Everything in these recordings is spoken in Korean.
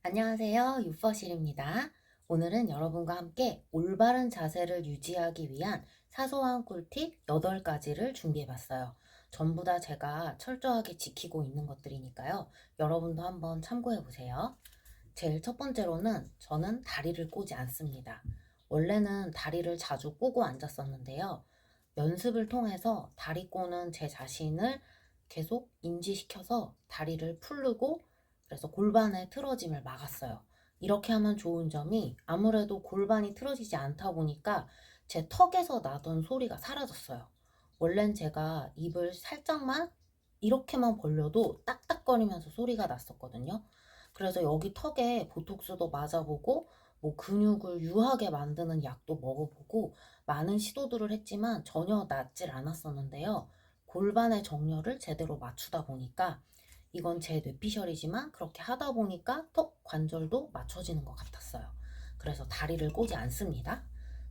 안녕하세요. 유퍼실입니다. 오늘은 여러분과 함께 올바른 자세를 유지하기 위한 사소한 꿀팁 8가지를 준비해봤어요. 전부 다 제가 철저하게 지키고 있는 것들이니까요. 여러분도 한번 참고해보세요. 제일 첫 번째로는 저는 다리를 꼬지 않습니다. 원래는 다리를 자주 꼬고 앉았었는데요. 연습을 통해서 다리 꼬는 제 자신을 계속 인지시켜서 다리를 풀르고 그래서 골반의 틀어짐을 막았어요. 이렇게 하면 좋은 점이 아무래도 골반이 틀어지지 않다 보니까 제 턱에서 나던 소리가 사라졌어요. 원래는 제가 입을 살짝만 이렇게만 벌려도 딱딱거리면서 소리가 났었거든요. 그래서 여기 턱에 보톡스도 맞아보고 뭐 근육을 유하게 만드는 약도 먹어보고 많은 시도들을 했지만 전혀 낫질 않았었는데요. 골반의 정렬을 제대로 맞추다 보니까 이건 제 뇌피셜이지만 그렇게 하다 보니까 턱 관절도 맞춰지는 것 같았어요. 그래서 다리를 꼬지 않습니다.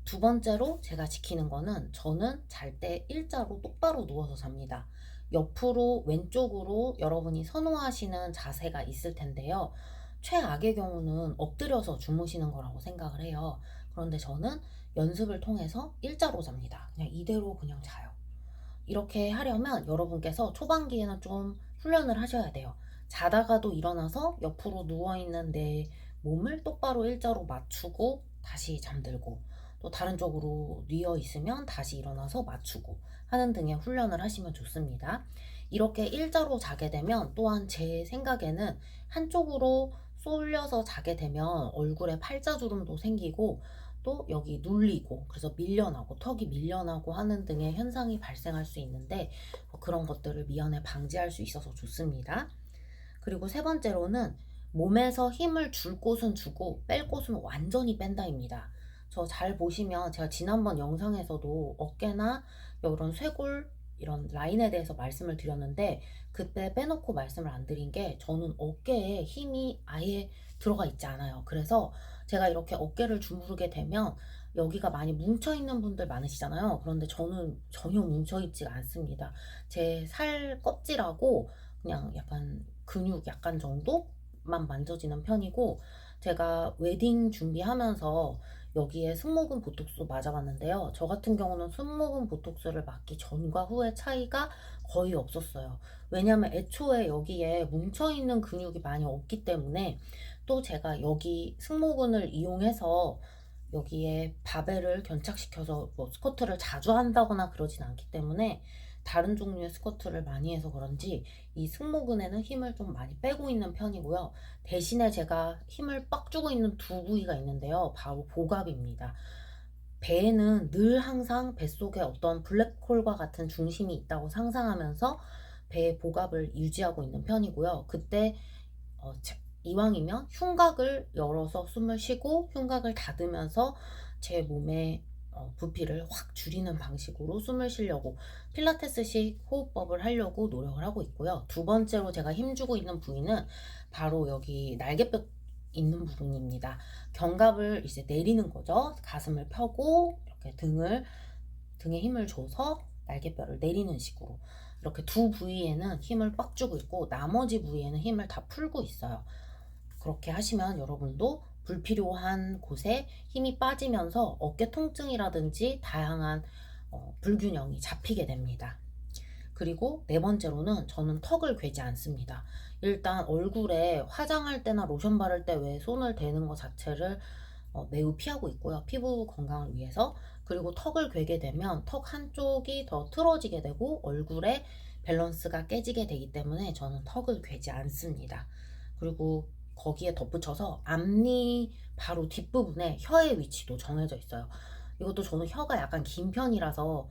두 번째로 제가 지키는 거는 저는 잘 때 일자로 똑바로 누워서 잡니다. 옆으로 왼쪽으로 여러분이 선호하시는 자세가 있을 텐데요. 최악의 경우는 엎드려서 주무시는 거라고 생각을 해요. 그런데 저는 연습을 통해서 일자로 잡니다. 그냥 이대로 그냥 자요. 이렇게 하려면 여러분께서 초반기에는 좀 훈련을 하셔야 돼요. 자다가도 일어나서 옆으로 누워있는 내 몸을 똑바로 일자로 맞추고 다시 잠들고 또 다른 쪽으로 뉘어 있으면 다시 일어나서 맞추고 하는 등의 훈련을 하시면 좋습니다. 이렇게 일자로 자게 되면 또한 제 생각에는 한쪽으로 쏠려서 자게 되면 얼굴에 팔자주름도 생기고 또 여기 눌리고 그래서 밀려나고 턱이 밀려나고 하는 등의 현상이 발생할 수 있는데 그런 것들을 미연에 방지할 수 있어서 좋습니다. 그리고 세 번째로는 몸에서 힘을 줄 곳은 주고 뺄 곳은 완전히 뺀다입니다. 저 잘 보시면 제가 지난번 영상에서도 어깨나 이런 쇄골 이런 라인에 대해서 말씀을 드렸는데 그때 빼놓고 말씀을 안 드린 게 저는 어깨에 힘이 아예 들어가 있지 않아요. 그래서 제가 이렇게 어깨를 주무르게 되면 여기가 많이 뭉쳐있는 분들 많으시잖아요. 그런데 저는 전혀 뭉쳐있지가 않습니다. 제 살 껍질하고 그냥 약간 근육 약간 정도만 만져지는 편이고 제가 웨딩 준비하면서 여기에 승모근 보톡스 맞아봤는데요. 저 같은 경우는 승모근 보톡스를 맞기 전과 후의 차이가 거의 없었어요. 왜냐하면 애초에 여기에 뭉쳐있는 근육이 많이 없기 때문에 또 제가 여기 승모근을 이용해서 여기에 바벨을 견착시켜서 뭐 스쿼트를 자주 한다거나 그러진 않기 때문에 다른 종류의 스쿼트를 많이 해서 그런지 이 승모근에는 힘을 좀 많이 빼고 있는 편이고요. 대신에 제가 힘을 빡 주고 있는 두 부위가 있는데요. 바로 복압입니다. 배에는 늘 항상 뱃속에 어떤 블랙홀과 같은 중심이 있다고 상상하면서 배의 복압을 유지하고 있는 편이고요. 그때 이왕이면 흉곽을 열어서 숨을 쉬고 흉곽을 닫으면서 제 몸의 부피를 확 줄이는 방식으로 숨을 쉬려고 필라테스식 호흡법을 하려고 노력을 하고 있고요. 두 번째로 제가 힘주고 있는 부위는 바로 여기 날개뼈 있는 부분입니다. 견갑을 이제 내리는 거죠. 가슴을 펴고 이렇게 등에 힘을 줘서 날개뼈를 내리는 식으로 이렇게 두 부위에는 힘을 빡 주고 있고 나머지 부위에는 힘을 다 풀고 있어요. 그렇게 하시면 여러분도 불필요한 곳에 힘이 빠지면서 어깨 통증이라든지 다양한 불균형이 잡히게 됩니다. 그리고 네 번째로는 저는 턱을 괴지 않습니다. 일단 얼굴에 화장할 때나 로션 바를 때 왜 손을 대는 것 자체를 매우 피하고 있고요. 피부 건강을 위해서. 그리고 턱을 괴게 되면 턱 한쪽이 더 틀어지게 되고 얼굴에 밸런스가 깨지게 되기 때문에 저는 턱을 괴지 않습니다. 그리고 거기에 덧붙여서 앞니 바로 뒷부분에 혀의 위치도 정해져 있어요. 이것도 저는 혀가 약간 긴 편이라서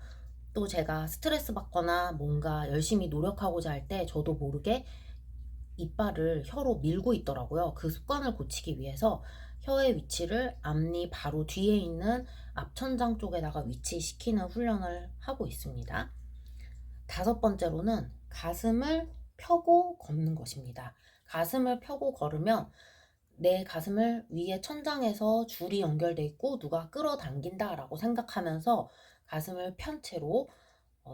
또 제가 스트레스 받거나 뭔가 열심히 노력하고자 할 때 저도 모르게 이빨을 혀로 밀고 있더라고요. 그 습관을 고치기 위해서 혀의 위치를 앞니 바로 뒤에 있는 앞천장 쪽에다가 위치시키는 훈련을 하고 있습니다. 다섯 번째로는 가슴을 펴고 걷는 것입니다. 가슴을 펴고 걸으면 내 가슴을 위에 천장에서 줄이 연결돼 있고 누가 끌어당긴다라고 생각하면서 가슴을 편 채로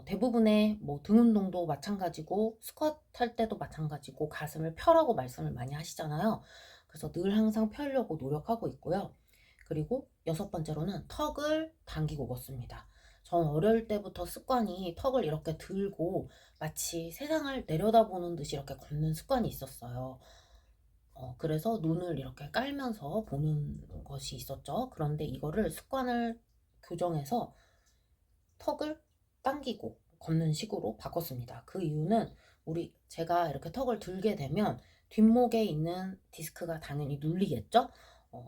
대부분의 뭐 등 운동도 마찬가지고 스쿼트 할 때도 마찬가지고 가슴을 펴라고 말씀을 많이 하시잖아요. 그래서 늘 항상 펴려고 노력하고 있고요. 그리고 여섯 번째로는 턱을 당기고 걷습니다. 전 어릴 때부터 습관이 턱을 이렇게 들고 마치 세상을 내려다보는 듯이 이렇게 걷는 습관이 있었어요. 그래서 눈을 이렇게 깔면서 보는 것이 있었죠. 그런데 이거를 습관을 교정해서 턱을 당기고 걷는 식으로 바꿨습니다. 그 이유는 제가 이렇게 턱을 들게 되면 뒷목에 있는 디스크가 당연히 눌리겠죠?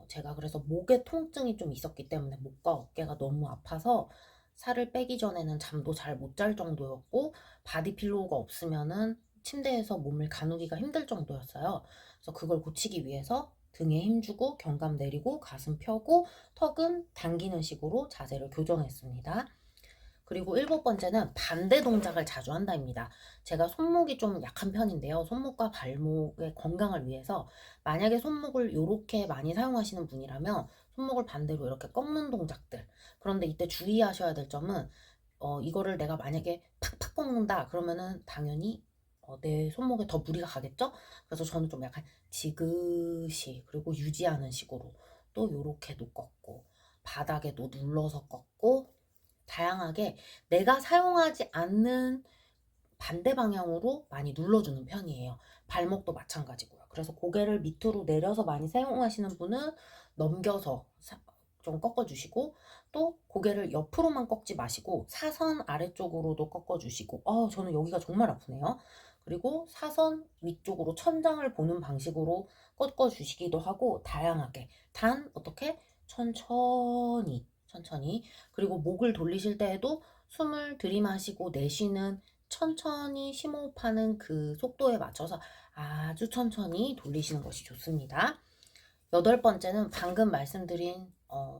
제가 그래서 목에 통증이 좀 있었기 때문에 목과 어깨가 너무 아파서 살을 빼기 전에는 잠도 잘 못 잘 정도였고 바디필로우가 없으면은 침대에서 몸을 가누기가 힘들 정도였어요. 그래서 그걸 고치기 위해서 등에 힘주고 견갑 내리고 가슴 펴고 턱은 당기는 식으로 자세를 교정했습니다. 그리고 일곱 번째는 반대 동작을 자주 한다입니다. 제가 손목이 좀 약한 편인데요. 손목과 발목의 건강을 위해서 만약에 손목을 이렇게 많이 사용하시는 분이라면 손목을 반대로 이렇게 꺾는 동작들. 그런데 이때 주의하셔야 될 점은 이거를 내가 만약에 팍팍 꺾는다 그러면은 당연히 내 손목에 더 무리가 가겠죠? 그래서 저는 좀 약간 지그시 그리고 유지하는 식으로 또 요렇게도 꺾고 바닥에도 눌러서 꺾고 다양하게 내가 사용하지 않는 반대 방향으로 많이 눌러주는 편이에요. 발목도 마찬가지고요. 그래서 고개를 밑으로 내려서 많이 사용하시는 분은 넘겨서 좀 꺾어주시고 또 고개를 옆으로만 꺾지 마시고 사선 아래쪽으로도 꺾어주시고 저는 여기가 정말 아프네요. 그리고 사선 위쪽으로 천장을 보는 방식으로 꺾어주시기도 하고 다양하게 단 어떻게 천천히 그리고 목을 돌리실 때에도 숨을 들이마시고 내쉬는 천천히 심호흡하는 그 속도에 맞춰서 아주 천천히 돌리시는 것이 좋습니다. 여덟 번째는 방금 말씀드린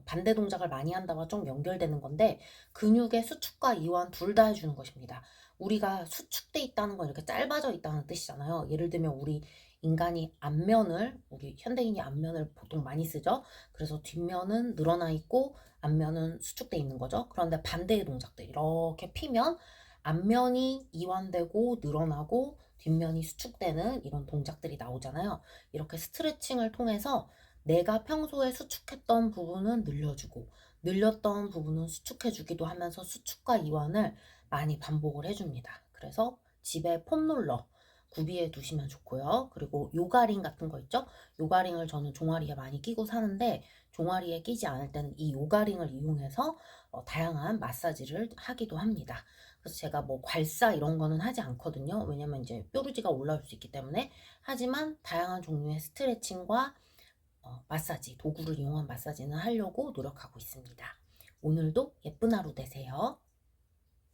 반대 동작을 많이 한다와 좀 연결되는 건데 근육의 수축과 이완 둘 다 해주는 것입니다. 우리가 수축돼 있다는 건 이렇게 짧아져 있다는 뜻이잖아요. 예를 들면 우리 현대인이 앞면을 보통 많이 쓰죠. 그래서 뒷면은 늘어나 있고 앞면은 수축돼 있는 거죠. 그런데 반대의 동작들 이렇게 피면 앞면이 이완되고 늘어나고 뒷면이 수축되는 이런 동작들이 나오잖아요. 이렇게 스트레칭을 통해서 내가 평소에 수축했던 부분은 늘려주고 늘렸던 부분은 수축해주기도 하면서 수축과 이완을 많이 반복을 해줍니다. 그래서 집에 폼롤러 구비해 두시면 좋고요. 그리고 요가링 같은 거 있죠? 요가링을 저는 종아리에 많이 끼고 사는데 종아리에 끼지 않을 때는 이 요가링을 이용해서 다양한 마사지를 하기도 합니다. 그래서 제가 뭐 괄사 이런 거는 하지 않거든요. 왜냐면 이제 뾰루지가 올라올 수 있기 때문에. 하지만 다양한 종류의 스트레칭과 마사지, 도구를 이용한 마사지는 하려고 노력하고 있습니다. 오늘도 예쁜 하루 되세요.